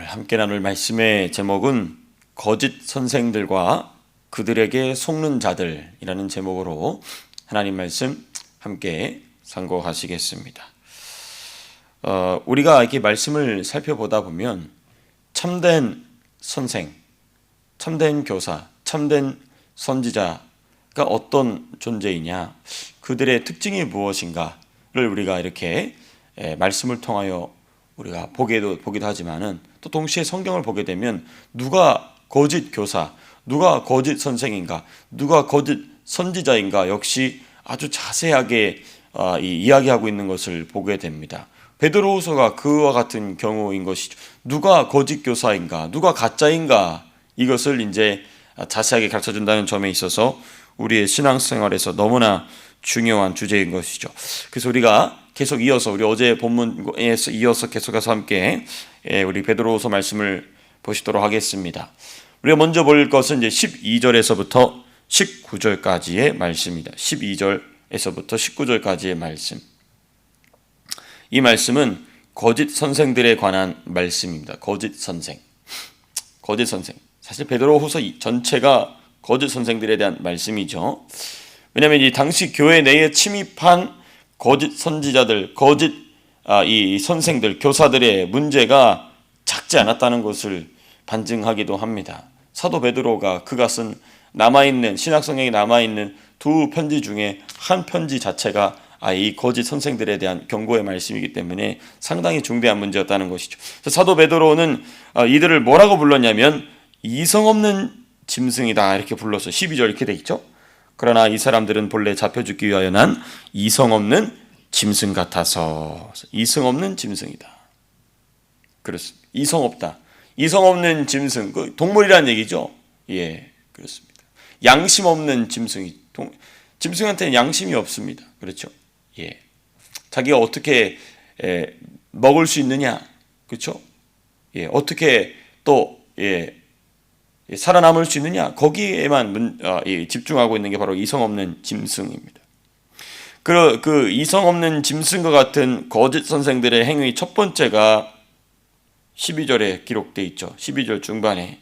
오늘 함께 나눌 말씀의 제목은 거짓 선생들과 그들에게 속는 자들이라는 제목으로 하나님 말씀 함께 상고하시겠습니다. 우리가 이렇게 말씀을 살펴보다 보면 참된 선생, 참된 교사, 참된 선지자가 어떤 존재이냐, 그들의 특징이 무엇인가를 우리가 이렇게 말씀을 통하여 우리가 보기도 하지만은 또 동시에 성경을 보게 되면 누가 거짓 교사, 누가 거짓 선생인가, 누가 거짓 선지자인가 역시 아주 자세하게 이야기하고 있는 것을 보게 됩니다. 베드로후서가 그와 같은 경우인 것이죠. 누가 거짓 교사인가, 누가 가짜인가, 이것을 이제 자세하게 가르쳐준다는 점에 있어서 우리의 신앙생활에서 너무나 중요한 주제인 것이죠. 그래서 우리가 계속 이어서 우리 어제 본문에서 이어서 계속해서 함께 우리 베드로후서 말씀을 보시도록 하겠습니다. 우리가 먼저 볼 것은 이제 12절에서부터 19절까지의 말씀입니다. 12절에서부터 19절까지의 말씀. 이 말씀은 거짓 선생들에 관한 말씀입니다. 거짓 선생. 거짓 선생. 사실 베드로후서 전체가 거짓 선생들에 대한 말씀이죠. 왜냐하면 이 당시 교회 내에 침입한 거짓 선지자들, 거짓 이 선생들, 교사들의 문제가 작지 않았다는 것을 반증하기도 합니다. 사도 베드로가 그가 쓴 남아있는 신약성경에 남아있는 두 편지 중에 한 편지 자체가 이 거짓 선생들에 대한 경고의 말씀이기 때문에 상당히 중대한 문제였다는 것이죠. 사도 베드로는 이들을 뭐라고 불렀냐면 이성 없는 짐승이다 이렇게 불러서 12절 이렇게 돼 있죠. 그러나 이 사람들은 본래 잡혀 죽기 위하여 난 이성 없는 짐승 같아서. 이성 없는 짐승이다. 그렇습니다. 이성 없다. 이성 없는 짐승, 그 동물이라는 얘기죠. 예, 그렇습니다. 양심 없는 짐승이, 짐승한테는 양심이 없습니다. 그렇죠. 예, 자기가 어떻게 먹을 수 있느냐, 그렇죠. 예, 어떻게 또 살아남을 수 있느냐, 거기에만 집중하고 있는 게 바로 이성 없는 짐승입니다. 그 이성 없는 짐승과 같은 거짓 선생들의 행위 첫 번째가 12절에 기록되어 있죠. 12절 중반에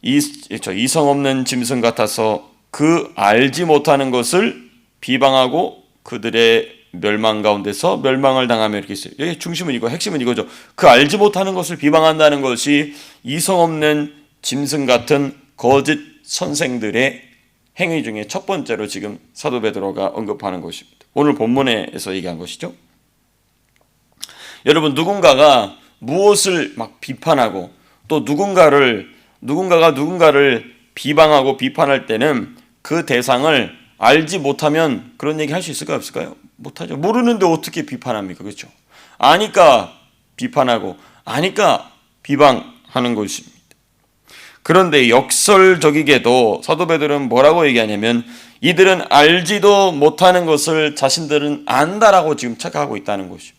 이성 없는 짐승 같아서 그 알지 못하는 것을 비방하고 그들의 멸망 가운데서 멸망을 당하며 이렇게 있어요. 여기 중심은 이거, 핵심은 이거죠. 그 알지 못하는 것을 비방한다는 것이 이성 없는 짐승 같은 거짓 선생들의 행위 중에 첫 번째로 지금 사도 베드로가 언급하는 것입니다. 오늘 본문에서 얘기한 것이죠. 여러분, 누군가가 무엇을 막 비판하고 또 누군가가 누군가를 비방하고 비판할 때는 그 대상을 알지 못하면 그런 얘기 할 수 있을까요? 없을까요? 못하죠. 모르는데 어떻게 비판합니까? 그렇죠. 아니까 비판하고 아니까 비방하는 것입니다. 그런데 역설적이게도 사도 베드로는 뭐라고 얘기하냐면 이들은 알지도 못하는 것을 자신들은 안다라고 지금 착각하고 있다는 것입니다.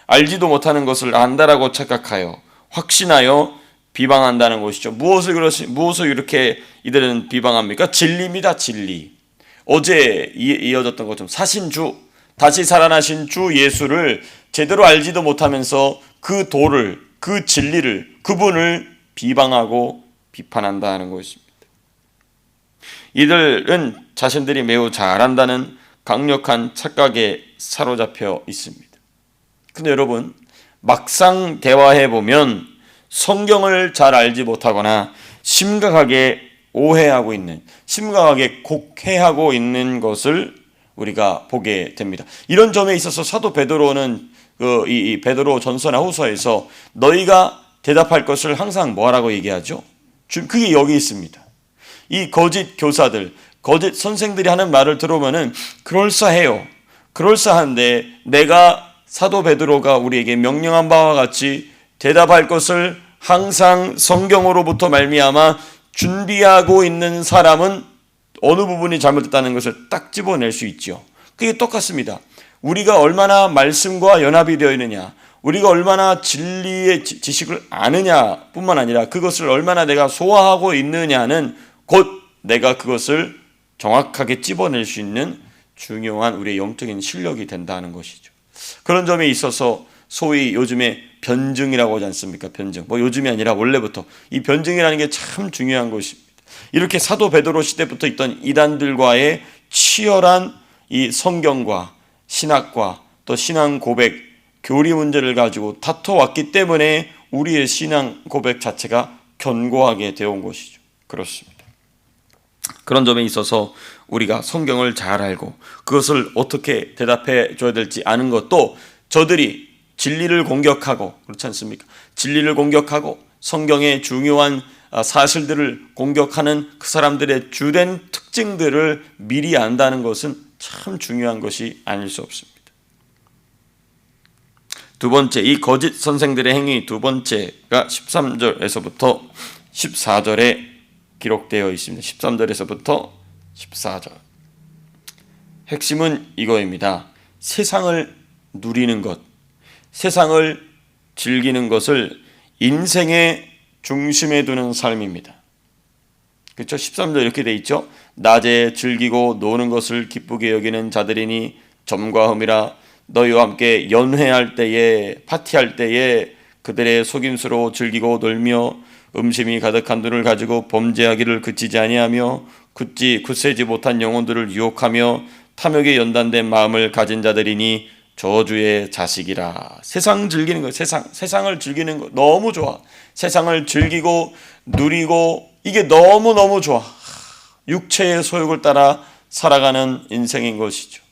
알지도 못하는 것을 안다라고 착각하여 확신하여 비방한다는 것이죠. 무엇을 이렇게 이들은 비방합니까? 진리입니다. 진리. 어제 이어졌던 것처럼 사신주, 다시 살아나신 주 예수를 제대로 알지도 못하면서 그 도를, 그 진리를, 그분을 비방하고 비판한다는 것입니다. 이들은 자신들이 매우 잘한다는 강력한 착각에 사로잡혀 있습니다. 근데 여러분, 막상 대화해 보면 성경을 잘 알지 못하거나 심각하게 오해하고 있는, 심각하게 곡해하고 있는 것을 우리가 보게 됩니다. 이런 점에 있어서 사도 베드로는 이 베드로 전서나 후서에서 너희가 대답할 것을 항상 뭐라고 얘기하죠? 그게 여기 있습니다. 이 거짓 교사들, 거짓 선생들이 하는 말을 들어보면은 그럴싸해요. 그럴싸한데 내가 사도 베드로가 우리에게 명령한 바와 같이 대답할 것을 항상 성경으로부터 말미암아 준비하고 있는 사람은 어느 부분이 잘못됐다는 것을 딱 집어낼 수 있죠. 그게 똑같습니다. 우리가 얼마나 말씀과 연합이 되어 있느냐, 우리가 얼마나 진리의 지식을 아느냐 뿐만 아니라 그것을 얼마나 내가 소화하고 있느냐는 곧 내가 그것을 정확하게 찝어낼 수 있는 중요한 우리의 영적인 실력이 된다는 것이죠. 그런 점에 있어서 소위 요즘에 변증이라고 하지 않습니까? 변증. 뭐 요즘이 아니라 원래부터 이 변증이라는 게 참 중요한 것입니다. 이렇게 사도 베드로 시대부터 있던 이단들과의 치열한 이 성경과 신학과 또 신앙 고백, 교리 문제를 가지고 다퉈왔기 때문에 우리의 신앙 고백 자체가 견고하게 되어 온 것이죠. 그렇습니다. 그런 점에 있어서 우리가 성경을 잘 알고 그것을 어떻게 대답해 줘야 될지 아는 것도, 저들이 진리를 공격하고, 그렇지 않습니까? 진리를 공격하고 성경의 중요한 사실들을 공격하는 그 사람들의 주된 특징들을 미리 안다는 것은 참 중요한 것이 아닐 수 없습니다. 두 번째, 이 거짓 선생들의 행위 두 번째가 13절에서부터 14절에 기록되어 있습니다. 13절에서부터 14절. 핵심은 이거입니다. 세상을 누리는 것, 세상을 즐기는 것을 인생의 중심에 두는 삶입니다. 그렇죠? 13절 이렇게 돼 있죠. 낮에 즐기고 노는 것을 기쁘게 여기는 자들이니 점과 흠이라. 너희와 함께 연회할 때에, 파티할 때에 그들의 속임수로 즐기고 놀며 음심이 가득한 눈을 가지고 범죄하기를 그치지 아니하며 굳세지 못한 영혼들을 유혹하며 탐욕에 연단된 마음을 가진 자들이니 저주의 자식이라. 세상 즐기는 거, 세상을 즐기는 거 너무 좋아. 세상을 즐기고 누리고 이게 너무너무 좋아. 육체의 소욕을 따라 살아가는 인생인 것이죠.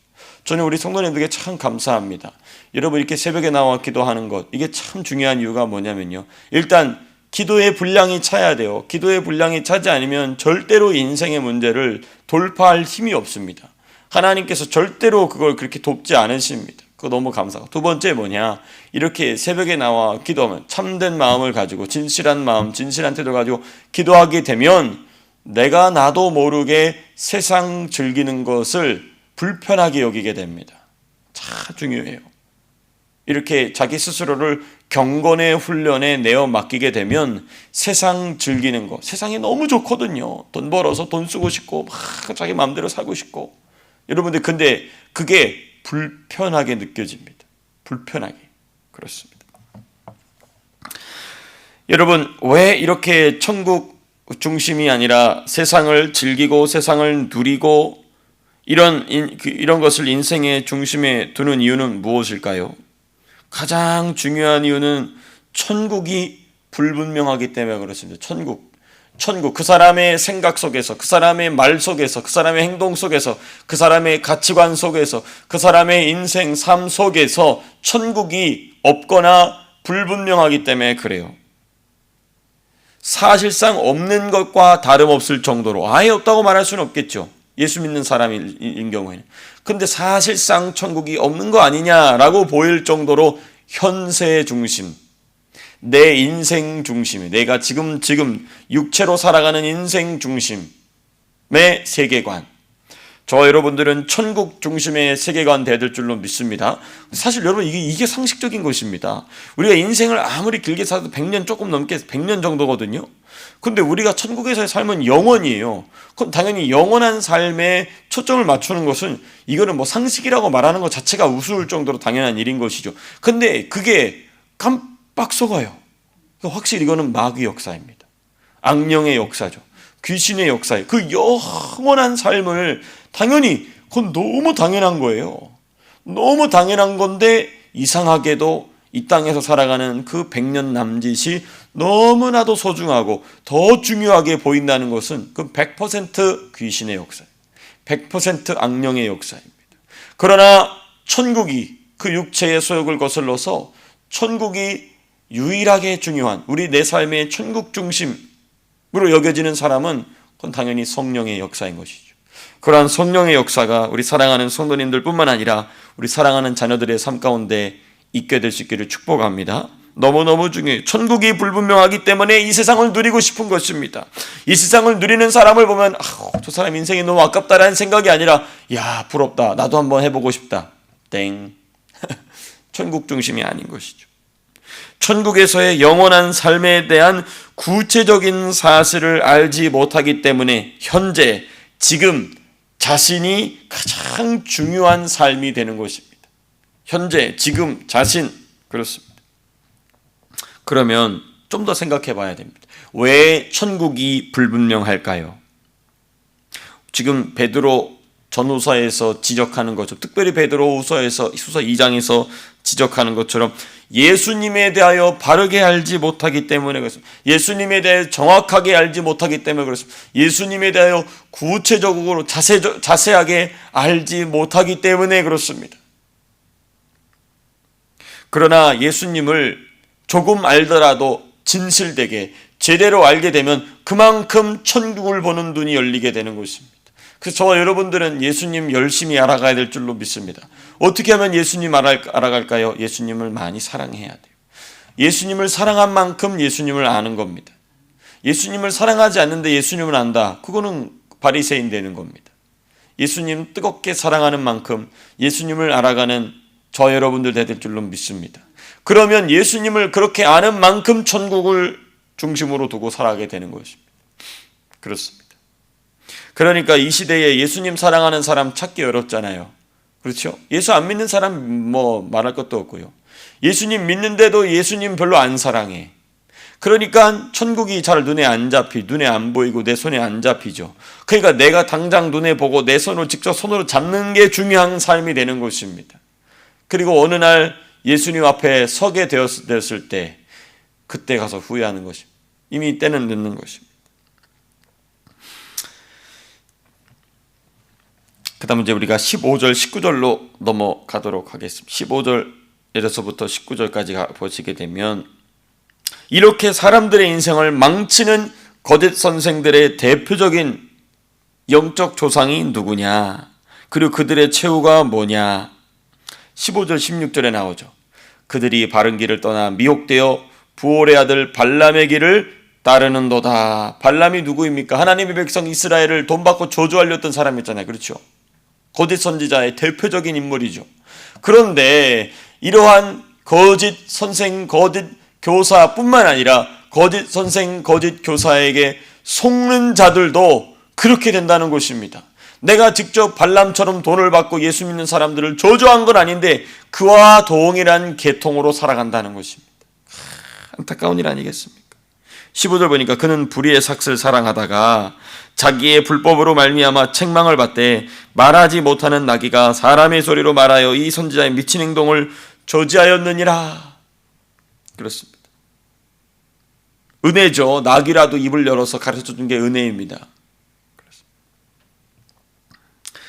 저는 우리 성도님들에게 참 감사합니다. 여러분 이렇게 새벽에 나와 기도하는 것, 이게 참 중요한 이유가 뭐냐면요, 일단 기도의 분량이 차야 돼요. 기도의 분량이 차지 않으면 절대로 인생의 문제를 돌파할 힘이 없습니다. 하나님께서 절대로 그걸 그렇게 돕지 않으십니다. 그거 너무 감사하고. 두 번째 뭐냐, 이렇게 새벽에 나와 기도하면 참된 마음을 가지고 진실한 마음, 진실한 태도 가지고 기도하게 되면 내가 나도 모르게 세상 즐기는 것을 불편하게 여기게 됩니다. 참 중요해요. 이렇게 자기 스스로를 경건의 훈련에 내어 맡기게 되면 세상 즐기는 거, 세상이 너무 좋거든요. 돈 벌어서 돈 쓰고 싶고 막 자기 마음대로 살고 싶고. 여러분들 근데 그게 불편하게 느껴집니다. 불편하게. 그렇습니다. 여러분 왜 이렇게 천국 중심이 아니라 세상을 즐기고 세상을 누리고 이런 것을 인생의 중심에 두는 이유는 무엇일까요? 가장 중요한 이유는 천국이 불분명하기 때문에 그렇습니다. 천국, 그 사람의 생각 속에서, 그 사람의 말 속에서, 그 사람의 행동 속에서, 그 사람의 가치관 속에서, 그 사람의 인생, 삶 속에서 천국이 없거나 불분명하기 때문에 그래요. 사실상 없는 것과 다름없을 정도로, 아예 없다고 말할 수는 없겠죠. 예수 믿는 사람인 경우에는. 근데 사실상 천국이 없는 거 아니냐라고 보일 정도로 현세 중심, 내 인생 중심이, 내가 지금 육체로 살아가는 인생 중심의 세계관, 저 여러분들은 천국 중심의 세계관 되될 줄로 믿습니다. 사실 여러분 이게 상식적인 것입니다. 우리가 인생을 아무리 길게 살아도 100년 조금 넘게, 100년 정도거든요. 근데 우리가 천국에서의 삶은 영원이에요. 그럼 당연히 영원한 삶에 초점을 맞추는 것은, 이거는 뭐 상식이라고 말하는 것 자체가 우스울 정도로 당연한 일인 것이죠. 근데 그게 깜빡 속아요. 확실히 이거는 마귀의 역사입니다. 악령의 역사죠. 귀신의 역사예요. 그 영원한 삶을 당연히, 그건 너무 당연한 거예요. 너무 당연한 건데 이상하게도 이 땅에서 살아가는 그 100년 남짓이 너무나도 소중하고 더 중요하게 보인다는 것은 그 100% 귀신의 역사예요. 100% 악령의 역사입니다. 그러나 천국이 그 육체의 소욕을 거슬러서 천국이 유일하게 중요한, 우리 내 삶의 천국 중심으로 여겨지는 사람은 그건 당연히 성령의 역사인 것이죠. 그러한 성령의 역사가 우리 사랑하는 성도님들 뿐만 아니라 우리 사랑하는 자녀들의 삶 가운데 있게 될 수 있기를 축복합니다. 너무너무 중요해요. 천국이 불분명하기 때문에 이 세상을 누리고 싶은 것입니다. 이 세상을 누리는 사람을 보면 저 사람 인생이 너무 아깝다라는 생각이 아니라, 야 부럽다, 나도 한번 해보고 싶다. 땡. 천국 중심이 아닌 것이죠. 천국에서의 영원한 삶에 대한 구체적인 사실을 알지 못하기 때문에 현재, 지금 자신이 가장 중요한 삶이 되는 것입니다. 현재, 지금, 자신, 그렇습니다. 그러면 좀 더 생각해 봐야 됩니다. 왜 천국이 불분명할까요? 지금 베드로 전후서에서 지적하는 것처럼, 특별히 베드로 후서 2장에서 지적하는 것처럼 예수님에 대하여 바르게 알지 못하기 때문에 그렇습니다. 예수님에 대해 정확하게 알지 못하기 때문에 그렇습니다. 예수님에 대하여 구체적으로 자세하게 알지 못하기 때문에 그렇습니다. 그러나 예수님을 조금 알더라도 진실되게 제대로 알게 되면 그만큼 천국을 보는 눈이 열리게 되는 것입니다. 그래서 저와 여러분들은 예수님 열심히 알아가야 될 줄로 믿습니다. 어떻게 하면 예수님 알아갈까요? 예수님을 많이 사랑해야 돼요. 예수님을 사랑한 만큼 예수님을 아는 겁니다. 예수님을 사랑하지 않는데 예수님을 안다. 그거는 바리새인 되는 겁니다. 예수님 뜨겁게 사랑하는 만큼 예수님을 알아가는 저 여러분들 될 줄로 믿습니다. 그러면 예수님을 그렇게 아는 만큼 천국을 중심으로 두고 살아가게 되는 것입니다. 그렇습니다. 그러니까 이 시대에 예수님 사랑하는 사람 찾기 어렵잖아요. 그렇죠? 예수 안 믿는 사람 말할 것도 없고요. 예수님 믿는데도 예수님 별로 안 사랑해. 그러니까 천국이 잘 눈에 안 보이고 내 손에 안 잡히죠. 그러니까 내가 당장 눈에 보고 내 손을 직접 손으로 잡는 게 중요한 삶이 되는 것입니다. 그리고 어느 날 예수님 앞에 서게 되었을 때 그때 가서 후회하는 것입니다. 이미 때는 늦는 것입니다. 그 다음 이제 우리가 15절, 19절로 넘어가도록 하겠습니다. 15절에서부터 19절까지 보시게 되면 이렇게 사람들의 인생을 망치는 거짓 선생들의 대표적인 영적 조상이 누구냐? 그리고 그들의 최후가 뭐냐? 15절, 16절에 나오죠. 그들이 바른 길을 떠나 미혹되어 부올의 아들 발람의 길을 따르는도다. 발람이 누구입니까? 하나님의 백성 이스라엘을 돈 받고 저주하려 했던 사람이었잖아요. 그렇죠? 거짓 선지자의 대표적인 인물이죠. 그런데 이러한 거짓 선생, 거짓 교사뿐만 아니라 거짓 선생, 거짓 교사에게 속는 자들도 그렇게 된다는 것입니다. 내가 직접 발람처럼 돈을 받고 예수 믿는 사람들을 저주한 건 아닌데 그와 동일한 계통으로 살아간다는 것입니다. 안타까운 일 아니겠습니까? 15절 보니까 그는 불의의 삭슬 사랑하다가 자기의 불법으로 말미암아 책망을 받되 말하지 못하는 나귀가 사람의 소리로 말하여 이 선지자의 미친 행동을 저지하였느니라. 그렇습니다. 은혜죠. 나귀라도 입을 열어서 가르쳐준 게 은혜입니다.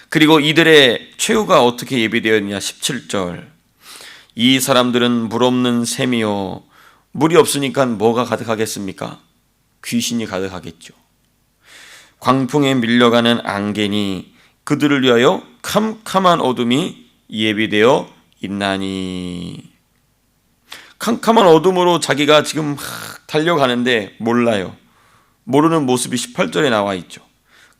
그리고 이들의 최후가 어떻게 예비되어 있느냐. 17절 이 사람들은 물 없는 샘이요 물이 없으니까 뭐가 가득하겠습니까? 귀신이 가득하겠죠. 광풍에 밀려가는 안개니 그들을 위하여 캄캄한 어둠이 예비되어 있나니. 캄캄한 어둠으로 자기가 지금 달려가는데 몰라요. 모르는 모습이 18절에 나와 있죠.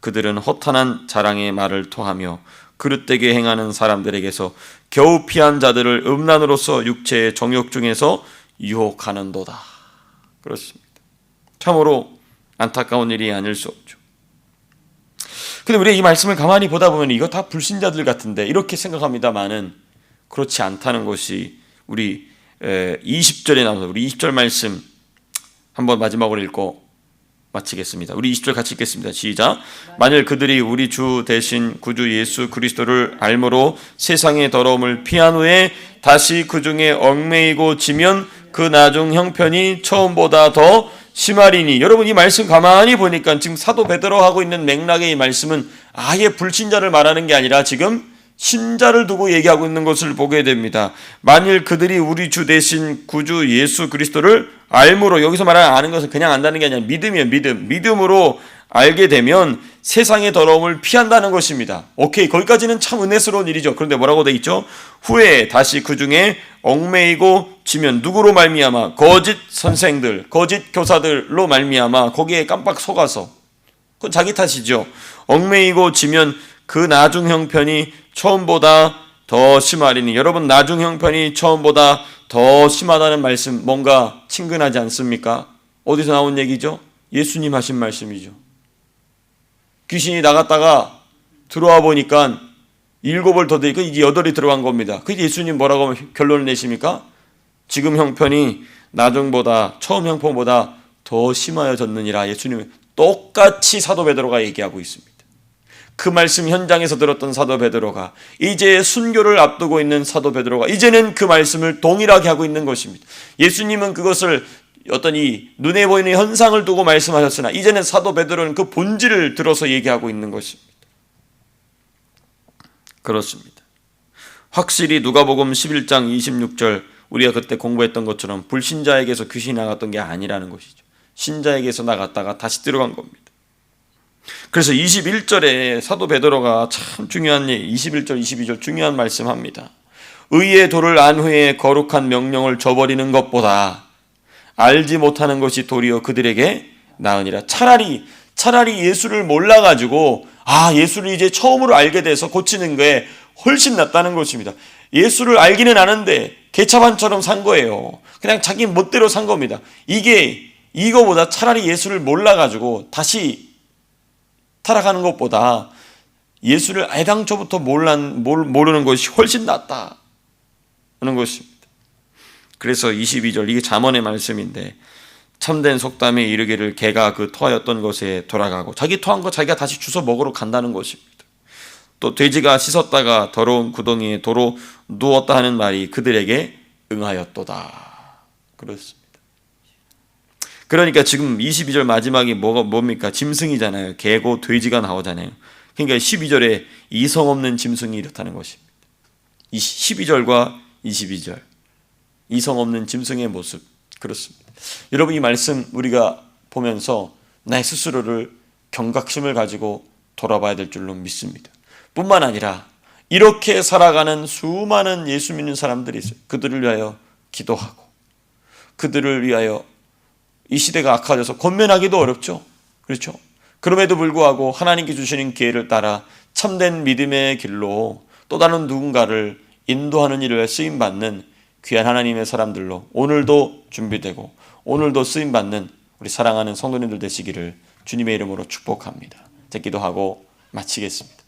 그들은 허탄한 자랑의 말을 토하며 그릇되게 행하는 사람들에게서 겨우 피한 자들을 음란으로서 육체의 정욕 중에서 유혹하는도다. 그렇습니다. 참으로 안타까운 일이 아닐 수 없죠. 근데 우리가 이 말씀을 가만히 보다 보면 이거 다 불신자들 같은데 이렇게 생각합니다만은 그렇지 않다는 것이 우리 20절에 나오는 우리 20절 말씀 한번 마지막으로 읽고 마치겠습니다. 우리 20절 같이 읽겠습니다. 시작. 만일 그들이 우리 주 대신 구주 예수 그리스도를 알므로 세상의 더러움을 피한 후에 다시 그 중에 얽매이고 지면 그 나중 형편이 처음보다 더 심하리니. 여러분 이 말씀 가만히 보니까 지금 사도 베드로 하고 있는 맥락의 이 말씀은 아예 불신자를 말하는 게 아니라 지금 신자를 두고 얘기하고 있는 것을 보게 됩니다. 만일 그들이 우리 주 대신 구주 예수 그리스도를 알므로, 여기서 말하는 아는 것은 그냥 안다는 게 아니라 믿음이에요. 믿음으로 알게 되면 세상의 더러움을 피한다는 것입니다. 오케이, 거기까지는 참 은혜스러운 일이죠. 그런데 뭐라고 돼 있죠? 후에 다시 그 중에 얽매이고 지면 누구로 말미암아? 거짓 선생들, 거짓 교사들로 말미암아. 거기에 깜빡 속아서, 그건 자기 탓이죠. 얽매이고 지면 그 나중 형편이 처음보다 더 심하리니. 여러분 나중 형편이 처음보다 더 심하다는 말씀 뭔가 친근하지 않습니까? 어디서 나온 얘기죠? 예수님 하신 말씀이죠. 귀신이 나갔다가 들어와 보니까 7을 더 되니까 이게 8이 들어간 겁니다. 그 예수님 뭐라고 결론을 내십니까? 지금 형편이 나중보다 처음 형편보다 더 심하여졌느니라. 예수님은 똑같이 사도 베드로가 얘기하고 있습니다. 그 말씀 현장에서 들었던 사도 베드로가, 이제 순교를 앞두고 있는 사도 베드로가 이제는 그 말씀을 동일하게 하고 있는 것입니다. 예수님은 그것을 어떤 이 눈에 보이는 현상을 두고 말씀하셨으나 이제는 사도 베드로는 그 본질을 들어서 얘기하고 있는 것입니다. 그렇습니다. 확실히 누가복음 11장 26절, 우리가 그때 공부했던 것처럼 불신자에게서 귀신이 나갔던 게 아니라는 것이죠. 신자에게서 나갔다가 다시 들어간 겁니다. 그래서 21절에 사도 베드로가 참 중요한 21절 22절 중요한 말씀합니다. 의의 도를 안 후에 거룩한 명령을 저버리는 것보다 알지 못하는 것이 도리어 그들에게 나으니라. 차라리 예수를 몰라가지고 예수를 이제 처음으로 알게 돼서 고치는 게 훨씬 낫다는 것입니다. 예수를 알기는 아는데 개차반처럼 산 거예요. 그냥 자기 멋대로 산 겁니다. 이거보다 차라리 예수를 몰라가지고 다시 타락하는 것보다 예수를 애당초부터 모르는 것이 훨씬 낫다는 것입니다. 그래서 22절, 이게 잠언의 말씀인데, 참된 속담에 이르기를 개가 그 토하였던 것에 돌아가고, 자기 토한 거 자기가 다시 주워 먹으러 간다는 것입니다. 또 돼지가 씻었다가 더러운 구덩이에 도로 누웠다 하는 말이 그들에게 응하였도다. 그렇습니다. 그러니까 지금 22절 마지막이 뭡니까? 짐승이잖아요. 개고 돼지가 나오잖아요. 그러니까 12절에 이성 없는 짐승이 이렇다는 것입니다. 12절과 22절, 이성 없는 짐승의 모습. 그렇습니다. 여러분, 이 말씀 우리가 보면서 나의 스스로를 경각심을 가지고 돌아봐야 될 줄로 믿습니다. 뿐만 아니라 이렇게 살아가는 수많은 예수 믿는 사람들이 있어요. 그들을 위하여 기도하고, 그들을 위하여 이 시대가 악화져서 권면하기도 어렵죠. 그렇죠? 그럼에도 불구하고 하나님께 주시는 기회를 따라 참된 믿음의 길로 또 다른 누군가를 인도하는 일을 쓰임받는 귀한 하나님의 사람들로 오늘도 준비되고 오늘도 쓰임받는 우리 사랑하는 성도님들 되시기를 주님의 이름으로 축복합니다. 기도하고 마치겠습니다.